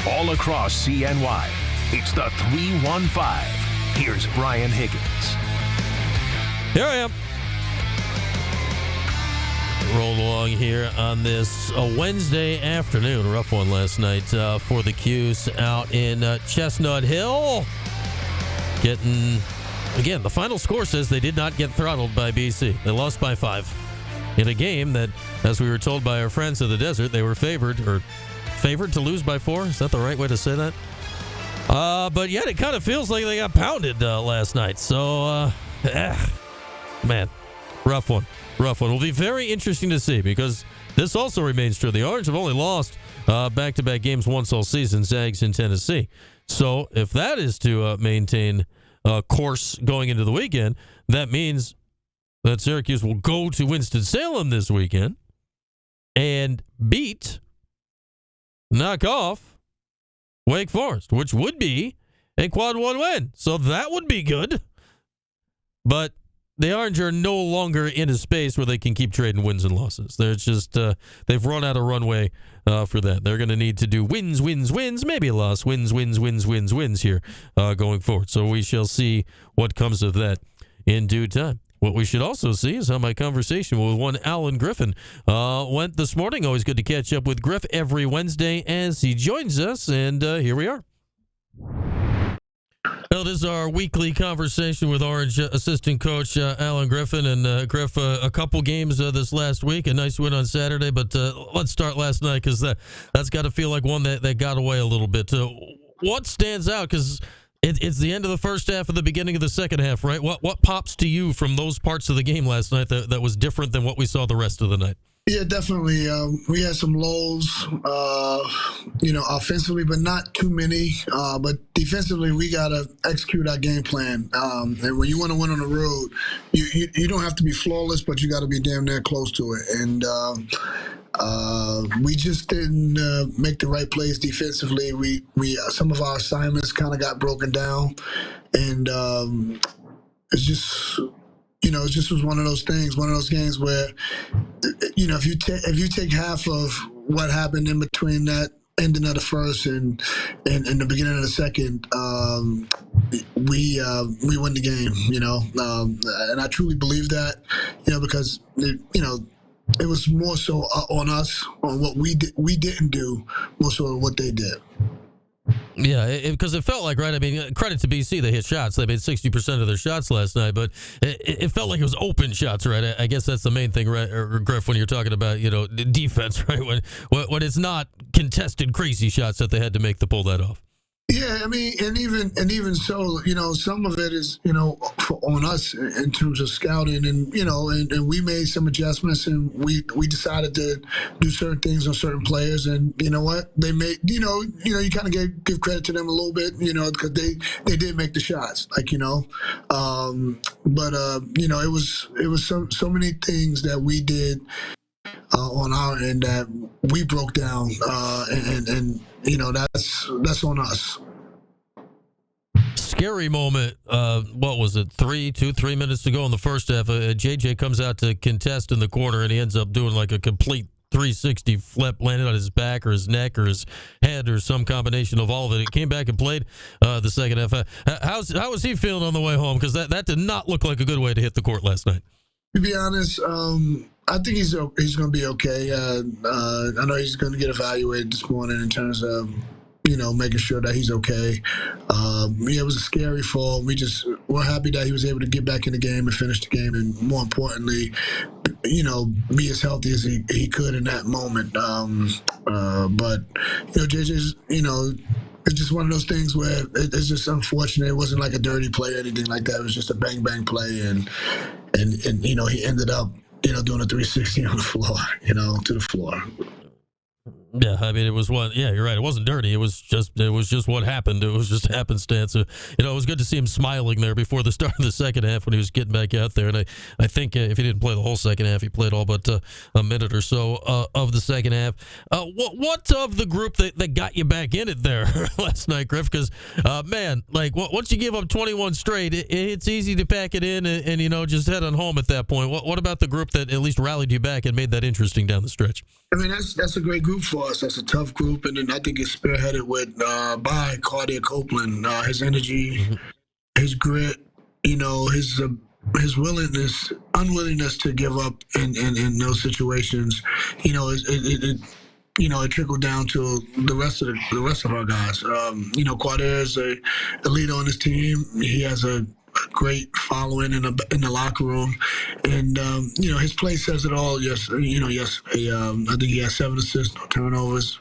all across CNY. It's the 315. Here's Brian Higgins. Here I am. Rolled along here on this Wednesday afternoon. A rough one last night for the Qs out in Chestnut Hill. Again, the final score says they did not get throttled by BC. They lost by 5 in a game that, as we were told by our friends of the desert, they were favored to lose by 4. Is that the right way to say that? But yet it kind of feels like they got pounded last night. So, man, rough one. Will be very interesting to see because this also remains true. The Orange have only lost back-to-back games once all season, Zags in Tennessee. So if that is to maintain course going into the weekend, that means that Syracuse will go to Winston-Salem this weekend and knock off Wake Forest, which would be a quad 1 win. So that would be good. But the Orange are no longer in a space where they can keep trading wins and losses. They're just they've run out of runway for that. They're going to need to do wins, maybe a loss, wins here going forward. So we shall see what comes of that in due time. What we should also see is how my conversation with one Alan Griffin went this morning. Always good to catch up with Griff every Wednesday as he joins us, and here we are. Well, this is our weekly conversation with Orange assistant coach Alan Griffin. And Griff, a couple games this last week, a nice win on Saturday, but let's start last night because that's got to feel like one that got away a little bit. What stands out? Because it's the end of the first half and the beginning of the second half, right? What pops to you from those parts of the game last night that was different than what we saw the rest of the night? Yeah, definitely. We had some lows, offensively, but not too many. But defensively, we got to execute our game plan. And when you want to win on the road, you don't have to be flawless, but you got to be damn near close to it. And we just didn't make the right plays defensively. We some of our assignments kind of got broken down, and it's just. It just was one of those things, one of those games where, if you take half of what happened in between that ending of the first and the beginning of the second, we win the game, and I truly believe that, because it was more so on us, on what we didn't do, more so what they did. Yeah, because it felt like, right, I mean, credit to BC, they hit shots. They made 60% of their shots last night, but it felt like it was open shots, right? I guess that's the main thing, right, Griff, when you're talking about, defense, right? When it's not contested crazy shots that they had to make to pull that off. Yeah, I mean, and even so, some of it is, on us in terms of scouting, and and we made some adjustments, and we decided to do certain things on certain players, and you know what, they made, you kind of give credit to them a little bit, because they did make the shots, but it was so many things that we did on our end that we broke down, and that's on us. Scary moment. What was it? 3 minutes to go in the first half. JJ comes out to contest in the corner, and he ends up doing like a complete 360 flip, landed on his back or his neck or his head or some combination of all of it. He came back and played the second half. How was he feeling on the way home? Because that did not look like a good way to hit the court last night. To be honest, I think he's going to be okay. I know he's going to get evaluated this morning in terms of, making sure that he's okay. It was a scary fall. We're happy that he was able to get back in the game and finish the game, and more importantly, be as healthy as he could in that moment. But JJ's, it's just one of those things where it's just unfortunate. It wasn't like a dirty play or anything like that. It was just a bang bang play, and he ended up doing a 360 on the floor, to the floor. Yeah, I mean, it was one. Yeah, you're right. It wasn't dirty. It was just what happened. It was just happenstance. It was good to see him smiling there before the start of the second half when he was getting back out there. And I think if he didn't play the whole second half, he played all but a minute or so of the second half. What of the group that got you back in it there last night, Griff? Because once you give up 21 straight, it's easy to pack it in and just head on home at that point. What about the group that at least rallied you back and made that interesting down the stretch? I mean, that's a great group for for us. That's a tough group, and then I think it's spearheaded with by Claudia Copeland. His energy, his grit, his unwillingness to give up in those situations. It trickled down to the rest of our guys. Quader is a leader on his team. He has a great following in the locker room, and his play says it all. Yes, I think he has 7 assists, no turnovers.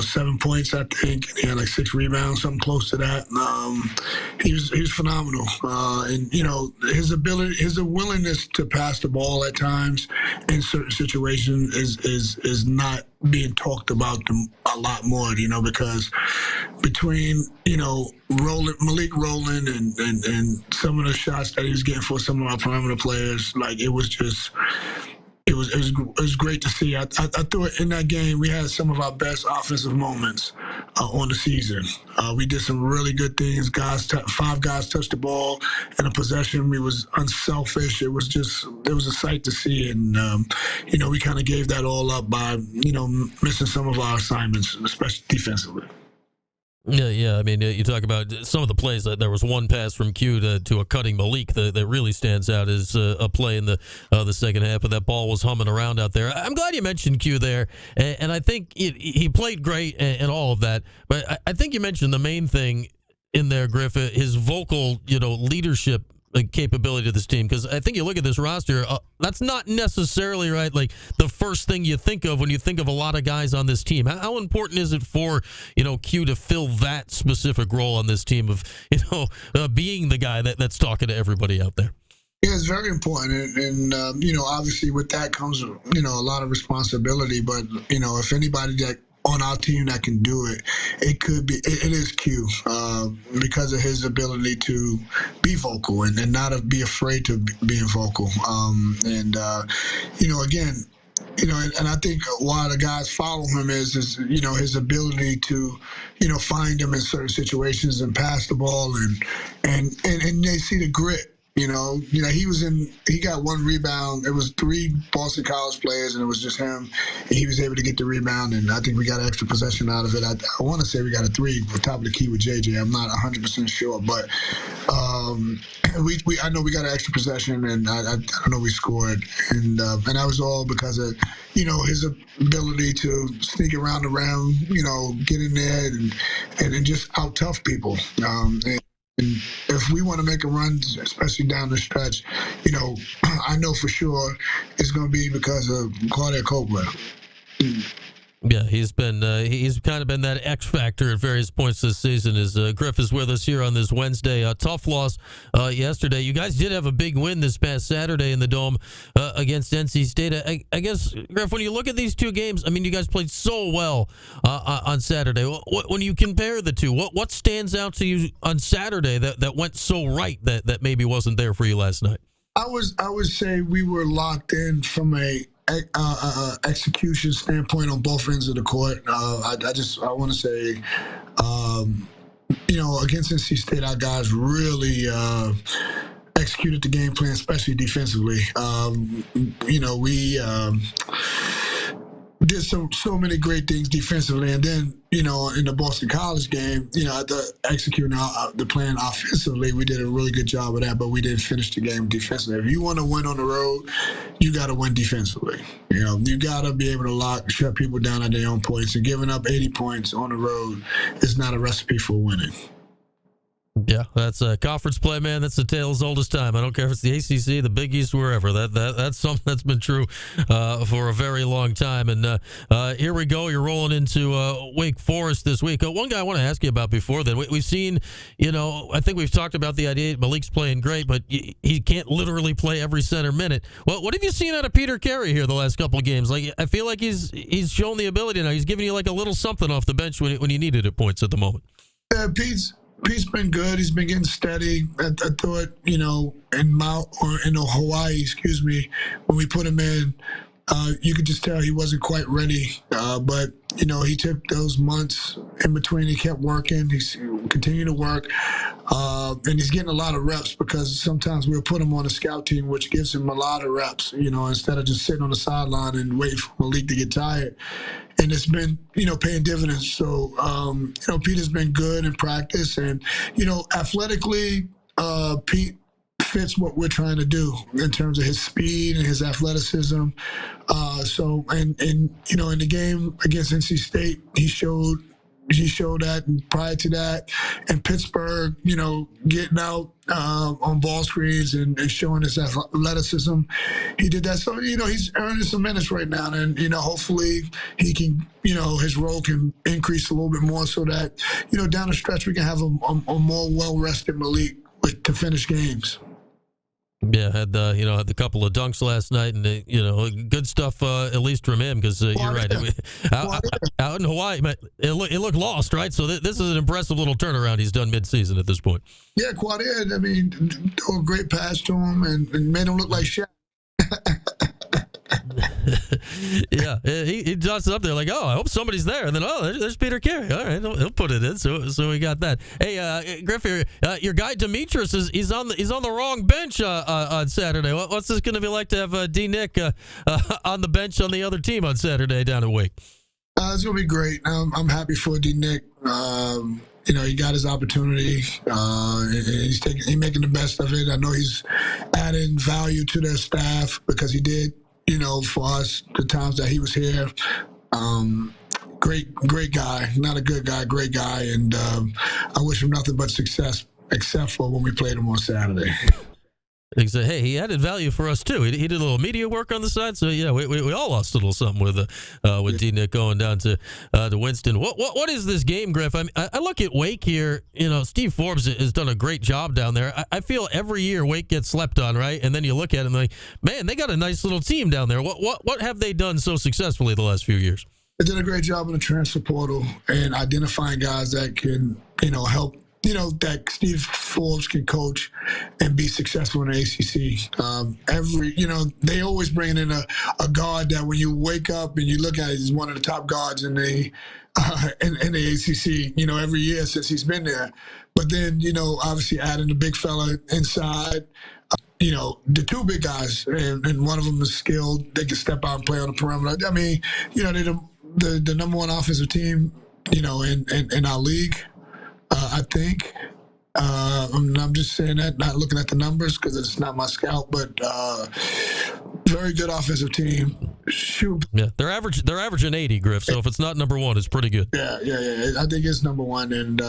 7 points, I think. He had like 6 rebounds, something close to that. He was phenomenal, and his willingness to pass the ball at times in certain situations is not being talked about a lot more. Because between Malik Rowland and some of the shots that he was getting for some of our perimeter players, like it was great to see. I thought in that game we had some of our best offensive moments on the season. We did some really good things. 5 guys touched the ball in a possession. We was unselfish. It was a sight to see, and we kind of gave that all up by missing some of our assignments, especially defensively. Yeah. I mean, you talk about some of the plays. There was one pass from Q to a cutting Malik that really stands out as a play in the second half, but that ball was humming around out there. I'm glad you mentioned Q there, and I think he played great and all of that, but I think you mentioned the main thing in there, Griffin, his vocal, leadership capability to this team, because I think you look at this roster, that's not necessarily right, like the first thing you think of when you think of a lot of guys on this team. How important is it for Q to fill that specific role on this team of being the guy that's talking to everybody out there? Yeah, it's very important, and obviously with that comes a lot of responsibility. But if anybody that on our team that can do it, it is Q, because of his ability to be vocal and not be afraid to being vocal. And I think why the guys follow him is his ability to find him in certain situations and pass the ball, and they see the grit. He got 1 rebound. It was 3 Boston College players, and it was just him. And he was able to get the rebound, and I think we got an extra possession out of it. I want to say we got a 3 on top of the key with JJ. I'm not 100% sure, but I know we got an extra possession, and I know we scored, and that was all because of his ability to sneak around the rim, get in there and just out tough people. And if we want to make a run, especially down the stretch, I know for sure it's going to be because of Claudia Copeland. Yeah, he's kind of been that X factor at various points this season. As Griff is with us here on this Wednesday, tough loss yesterday. You guys did have a big win this past Saturday in the Dome against NC State. I guess, Griff, when you look at these 2 games, I mean, you guys played so well on Saturday. When you compare the 2, what stands out to you on Saturday that went so right that maybe wasn't there for you last night? I would say we were locked in from a execution standpoint on both ends of the court. I want to say, against NC State, our guys really executed the game plan, especially defensively. We did so many great things defensively, and then in the Boston College game, executing the plan offensively, we did a really good job of that, but we didn't finish the game defensively. If you want to win on the road, you got to win defensively. You got to be able to shut people down at their own points, and giving up 80 points on the road is not a recipe for winning. Yeah, that's conference play, man. That's the tale as old as time. I don't care if it's the ACC, the Big East, wherever. That's something that's been true for a very long time. And here we go. You're rolling into Wake Forest this week. One guy I want to ask you about before then. We've seen, I think we've talked about the idea Malik's playing great, but he can't literally play every center minute. Well, what have you seen out of Peter Cary here the last couple of games? Like, I feel like he's shown the ability now. He's giving you like a little something off the bench when you need it at points at the moment. Pete's been good. He's been getting steady. I thought, in Hawaii, when we put him in, You could just tell he wasn't quite ready. But, he took those months in between. He kept working. He continued to work. And he's getting a lot of reps because sometimes we'll put him on a scout team, which gives him a lot of reps, instead of just sitting on the sideline and waiting for Malik to get tired. And it's been, paying dividends. So, Peter's been good in practice. And, athletically, Pete fits what we're trying to do in terms of his speed and his athleticism. In the game against NC State, he showed that, and prior to that, in Pittsburgh, getting out on ball screens and showing his athleticism, he did that. So he's earning some minutes right now, and hopefully he can, his role can increase a little bit more, so that down the stretch we can have a more well-rested Malik to finish games. Yeah, had the couple of dunks last night, and good stuff at least from him, because you're right. Out in Hawaii, it looked lost, right? So this is an impressive little turnaround he's done mid-season at this point. Yeah, Quadir, threw a great pass to him and made him look like Shaq. Yeah, he dots up there like, oh, I hope somebody's there, and then there's Peter Cary. All right, he'll put it in. So we got that. Hey, Griffin, your guy Demetrius he's on the wrong bench on Saturday. What's this going to be like to have D Nick on the bench on the other team on Saturday down at Wake? It's going to be great. I'm happy for D Nick. He got his opportunity. He's making the best of it. I know he's adding value to their staff because he did. For us, the times that he was here, great guy, not a good guy, great guy, and I wish him nothing but success, except for when we played him on Saturday. He said, hey, he added value for us too. He did a little media work on the side, so yeah, we all lost a little something with D Nick going down to Winston. What is this game, Griff? I look at Wake here. Steve Forbes has done a great job down there. I feel every year Wake gets slept on, right? And then you look at it and like, man, they got a nice little team down there. What have they done so successfully the last few years? They did a great job in the transfer portal and identifying guys that can help. That Steve Forbes can coach and be successful in the ACC. They always bring in a guard that when you wake up and you look at it, he's one of the top guards in the ACC, every year since he's been there. But then, obviously adding the big fella inside, the two big guys, and one of them is skilled. They can step out and play on the perimeter. They're the number one offensive team, in our league. I think. I'm just saying that, not looking at the numbers because it's not my scout, but very good offensive team. Shoot. Yeah, they're averaging 80, Griff. So if it's not number one, it's pretty good. Yeah. I think it's number one, and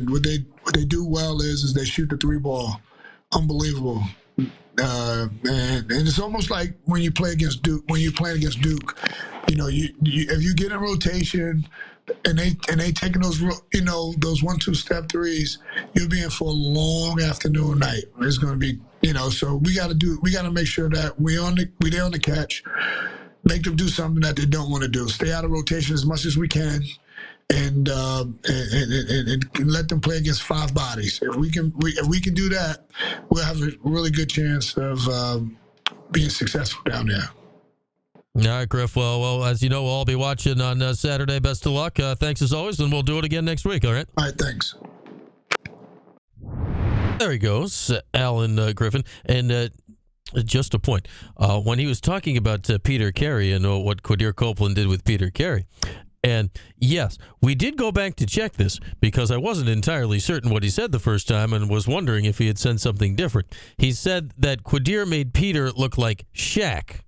what they do well is they shoot the three ball, unbelievable. And it's almost like when you play against Duke. When you're playing against Duke, if you get in rotation. And they taking those 1-2 step threes, you'll be in for a long afternoon night. It's going to be, so we got to make sure that we there on the catch, make them do something that they don't want to do. Stay out of rotation as much as we can, and let them play against five bodies. If we can do that, we'll have a really good chance of being successful down there. All right, Griff. Well, as you know, we'll all be watching on Saturday. Best of luck. Thanks as always, and we'll do it again next week, all right? All right, thanks. There he goes, Alan Griffin. And just a point. When he was talking about Peter Cary and what Quadir Copeland did with Peter Cary, and yes, we did go back to check this because I wasn't entirely certain what he said the first time and was wondering if he had said something different. He said that Quadir made Peter look like Shaq.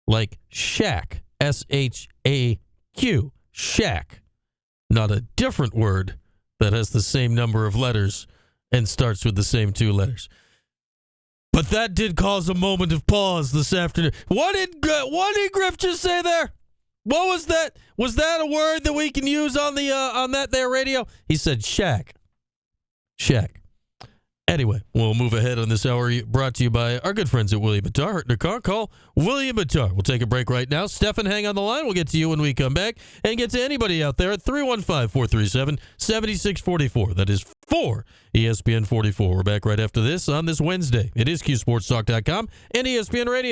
Like Shaq, S-H-A-Q, Shaq, not a different word that has the same number of letters and starts with the same two letters. But that did cause a moment of pause this afternoon. What did Griff just say there? What was that? Was that a word that we can use on the on that there radio? He said Shaq. Shaq. Anyway, we'll move ahead on this hour, brought to you by our good friends at William Attar. Hurt in a car, call William Attar. We'll take a break right now. Stefan, hang on the line. We'll get to you when we come back and get to anybody out there at 315-437-7644. That is 4 ESPN 44. We're back right after this on this Wednesday. It is QSportsTalk.com and ESPN Radio.